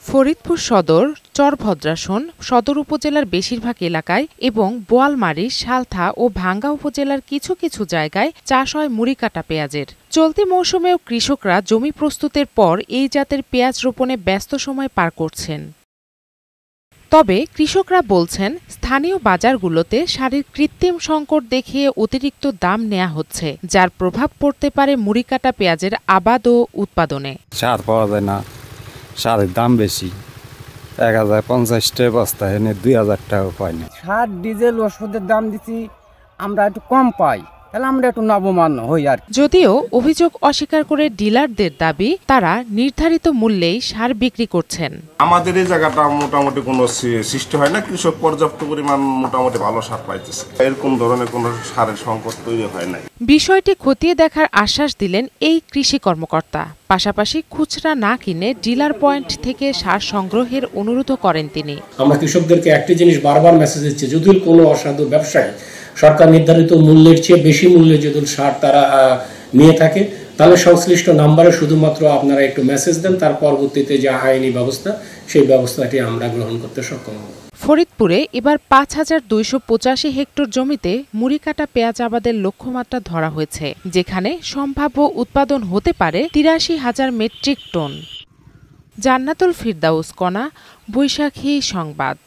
ফরিদপুর সদর, চরভদ্রাসন, সদর উপজেলার বেশিরভাগ এলাকায় এবং বোয়ালমারী, সালথা ও ভাঙ্গা উপজেলার কিছু কিছু জায়গায় চাষ হয় মুড়িকাটা পেঁয়াজের। চলতি মৌসুমেও কৃষকরা জমি প্রস্তুতের পর এই জাতের পেঁয়াজ রোপণে ব্যস্ত সময় পার করছেন। তবে কৃষকরা বলছেন, স্থানীয় বাজারগুলোতে সারের কৃত্রিম সংকট দেখিয়ে অতিরিক্ত দাম নেওয়া হচ্ছে, যার প্রভাব পড়তে পারে মুড়িকাটা পেঁয়াজের আবাদ ও উৎপাদনে। সার পাওয়া যায় না, সারের দাম বেশি, 1050 টাকা বস্তা, এনে 2000 টাকা পাই না। সার, ডিজেল, ওষুধের দাম দিচ্ছি, আমরা একটু কম পাই, তাহলে আমরা একটু নবমান্য হই আর। যদিও অভিযোগ অস্বীকার করে ডিলারদের দাবি, তারা নির্ধারিত মূল্যেই সার বিক্রি করছেন। আমাদের এই জায়গাটা মোটামুটি কোনো সৃষ্টি হয় না, কৃষক পর্যাপ্ত পরিমাণ মোটামুটি ভালো সার পাইতেছে, এরকম ধরনের কোনো সারের সংকট তৈরি হয় নাই। বিষয়টি খতিয়ে দেখার আশ্বাস দিলেন এই কৃষি কর্মকর্তা। পাশাপাশি খুচরা না কিনে ডিলার পয়েন্ট থেকে সার সংগ্রহের অনুরোধও করেন তিনি। আমরা কৃষকদেরকে একটি জিনিস বারবার মেসেজ দিচ্ছি, যদি কোনো অসাধু ব্যবসায়ী সরকার নির্ধারিত মূল্যের চেয়ে বেশি মূল্যে যদি সার তারা নিয়ে থাকে, তাহলে সংশ্লিষ্ট নাম্বারে শুধুমাত্র আপনারা একটু মেসেজ দেন, তার পরবর্তীতে যে আইনি ব্যবস্থা, সেই ব্যবস্থাটি আমরা গ্রহণ করতে সক্ষম হব। ফরিদপুরে এবার 5285 হেক্টর জমিতে মুড়িকাটা পেঁয়াজ আবাদের লক্ষ্যমাত্রা ধরা হয়েছে, যেখানে সম্ভাব্য উৎপাদন হতে পারে 83,000 মেট্রিক টন। জান্নাতুল ফিরদাউস কণা, বৈশাখী সংবাদ।